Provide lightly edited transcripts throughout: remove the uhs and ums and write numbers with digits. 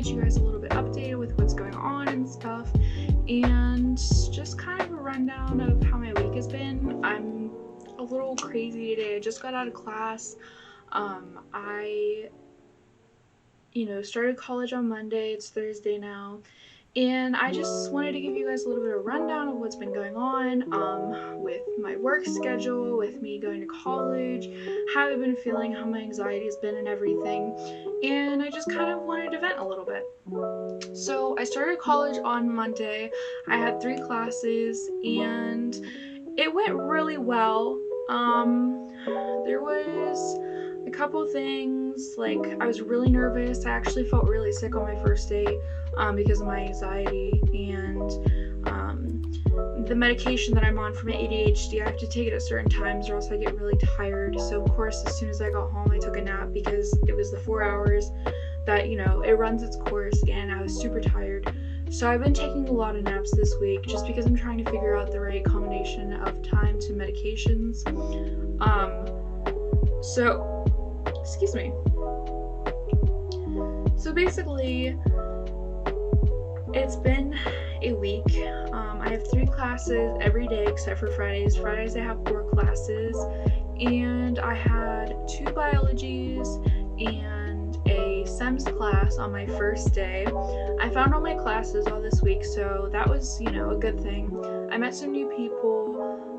get you guys a little bit updated with what's going on and stuff, and just kind of a rundown of how my week has been. I'm a little crazy today. I just got out of class. I started college on Monday. It's Thursday now. And I just wanted to give you guys a little bit of a rundown of what's been going on with my work schedule, with me going to college, how I've been feeling, how my anxiety has been and everything. And I just kind of wanted to vent a little bit. So I started college on Monday. I had 3 classes and it went really well. There was a couple things, like I was really nervous. I actually felt really sick on my first day because of my anxiety, and the medication that I'm on for my ADHD, I have to take it at certain times or else I get really tired. So of course, as soon as I got home, I took a nap because it was the 4 hours that, it runs its course, and I was super tired. So I've been taking a lot of naps this week just because I'm trying to figure out the right combination of time to medications. Excuse me. So basically, it's been a week. I have 3 classes every day except for Fridays. Fridays I have 4 classes, and I had 2 biologies and a SEMS class on my first day. I found all my classes all this week, so that was, a good thing. I met some new people.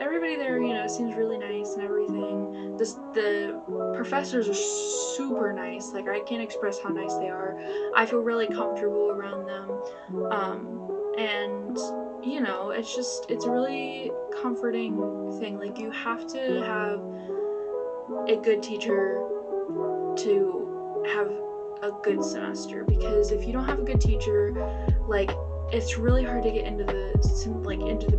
Everybody there, seems really nice and everything. The professors are super nice. Like, I can't express how nice they are. I feel really comfortable around them. And, it's a really comforting thing. Like, you have to have a good teacher to have a good semester, because if you don't have a good teacher, like, it's really hard to get into the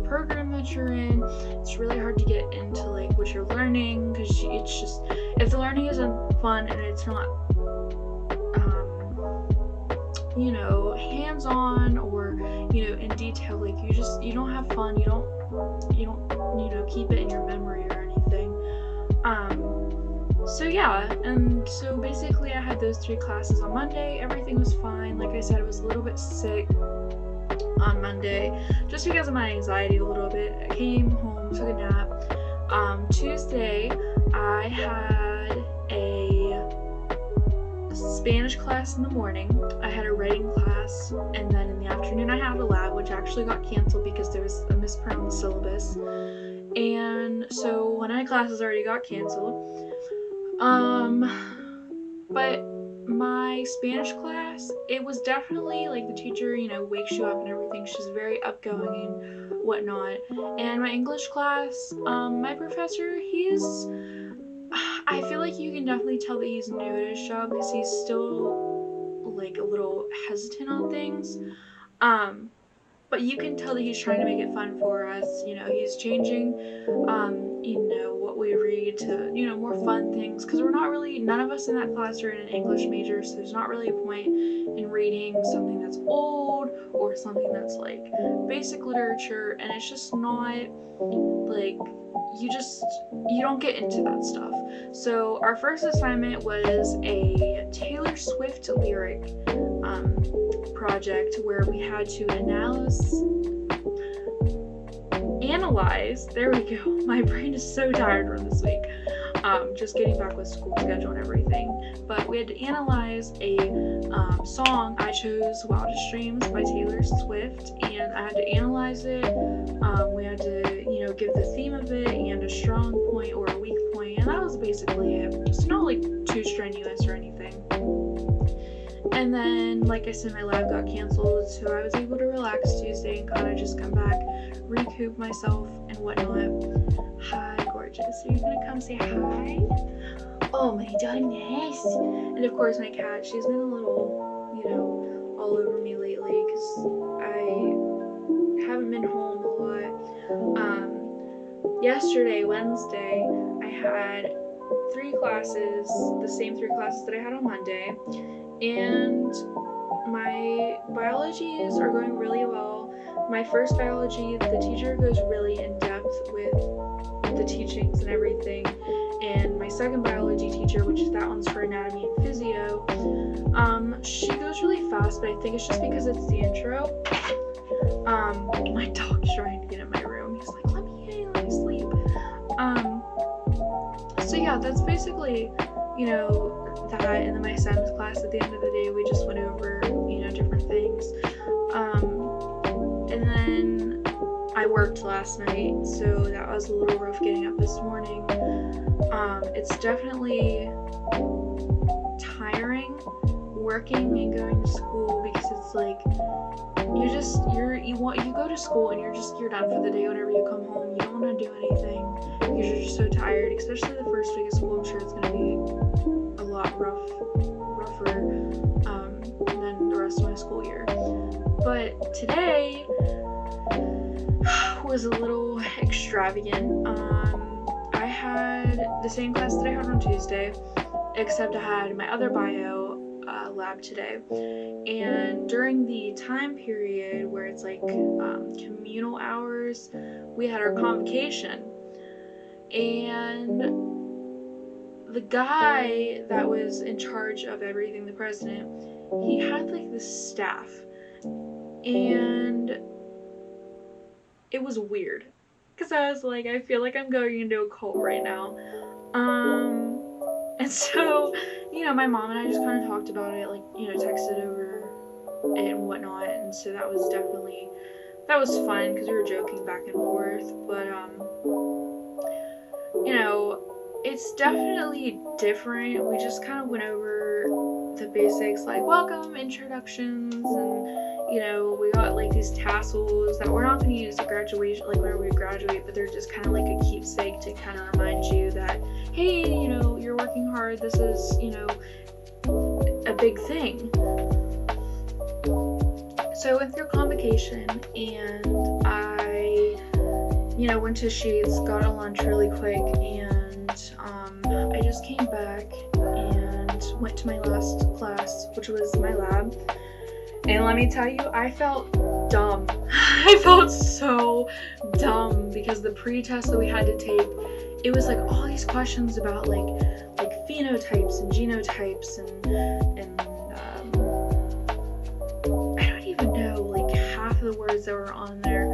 program that you're in. It's really hard to get into what you're learning, because it's just, if the learning isn't fun and it's not hands-on or in detail, you don't have fun, you don't keep it in your memory or anything. So yeah, and so basically I had those 3 classes on Monday. Everything was fine. Like I said, I was a little bit sick on Monday just because of my anxiety a little bit. I came home, took a nap. Tuesday I had a Spanish class in the morning. I had a writing class, and then in the afternoon I had a lab, which actually got canceled because there was a misprint on the syllabus. And so one of my classes already got canceled. But my Spanish class, it was definitely the teacher, wakes you up and everything. She's very upgoing and whatnot. And my English class, my professor, I feel like you can definitely tell that he's new at his job because he's still a little hesitant on things. But you can tell that he's trying to make it fun for us. He's changing, what we read to, more fun things. Because none of us in that class are in an English major, so there's not really a point in reading something that's old or something that's basic literature, and it's just not you don't get into that stuff. So our first assignment was a Taylor Swift lyric project where we had to analyze, there we go, my brain is so tired from this week, just getting back with school schedule and everything, but we had to analyze a song. I chose Wildest Dreams by Taylor Swift, and I had to analyze it. We had to, give the theme of it and a strong point or a weak point, and that was basically it. It's not too strenuous or anything. And then, like I said, my lab got canceled, so I was able to relax Tuesday and kind of just come back, recoup myself and whatnot. Hi, gorgeous. Are you gonna come say hi? Oh my goodness. And of course, my cat, she's been a little, all over me lately because I haven't been home a lot. Yesterday, Wednesday, I had 3 classes, the same 3 classes that I had on Monday. And my biologies are going really well. My first biology, the teacher goes really in depth with the teachings and everything. and my second biology teacher, which is that one's for anatomy and physio, she goes really fast, but I think it's just because it's the intro. My dog's trying to get in my room. He's like, let me in, let me sleep. So yeah, that's basically, that. And then my STEMS class, at the end of the day, we just went over, different things. And then I worked last night, so that was a little rough getting up this morning. It's definitely tiring working and going to school, because it's like you go to school and you're done for the day. Whenever you come home, you don't want to do anything because you're just so tired, especially the first week of school. I'm sure it's going to be a lot rougher than the rest of my school year. But today was a little extravagant. I had the same class that I had on Tuesday, except I had my other bio lab today. And during the time period where it's like communal hours, we had our convocation. And the guy that was in charge of everything, the president, he had like this staff. And it was weird, because I was like, I feel like I'm going into a cult right now. And so, my mom and I just kind of talked about it, like, texted over it and whatnot. And so that was fun, because we were joking back and forth. But, it's definitely different. We just kind of went over the basics, like welcome, introductions, and we got like these tassels that we're not going to use at graduation, like whenever we graduate, but they're just kind of like a keepsake to kind of remind you that, hey, you're working hard, this is, a big thing. So I went through convocation, and I, went to Sheets, got a lunch really quick, and I just came back and went to my last class, which was my lab. And let me tell you, I felt dumb. I felt so dumb, because the pre-test that we had to take, it was like all these questions about like phenotypes and genotypes and I don't even know like half of the words that were on there,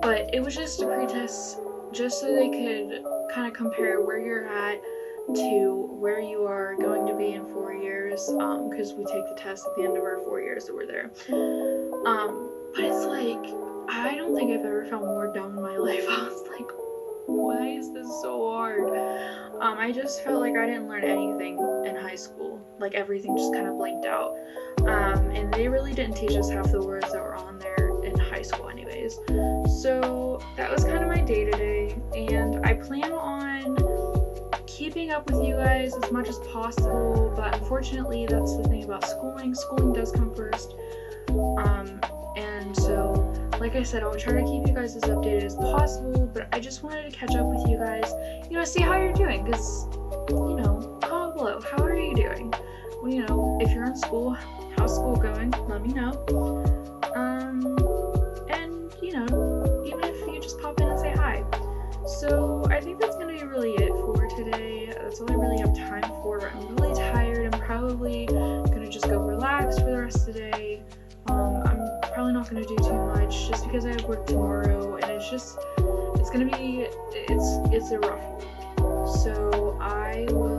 but it was just a pre-test just so they could kind of compare where you're at to where you are going to be in 4 years, because we take the test at the end of our 4 years that we're there. But it's like, I don't think I've ever felt more dumb in my life. I was like, why is this so hard? I just felt like I didn't learn anything in high school. Like, everything just kind of blanked out. And they really didn't teach us half the words that were on there in high school anyways. So that was kind of my day-to-day, and I plan on keeping up with you guys as much as possible, but unfortunately that's the thing about schooling does come first. And so like I said, I'll try to keep you guys as updated as possible, but I just wanted to catch up with you guys, see how you're doing, because comment below, how are you doing? Well, if you're in school, how's school going? Let me know. And even if you just pop in and say hi. So I think that's gonna be really it for today. That's all I really have time for. I'm really tired. I'm probably gonna just go relax for the rest of the day. I'm probably not gonna do too much just because I have work tomorrow, and it's a rough week. So I will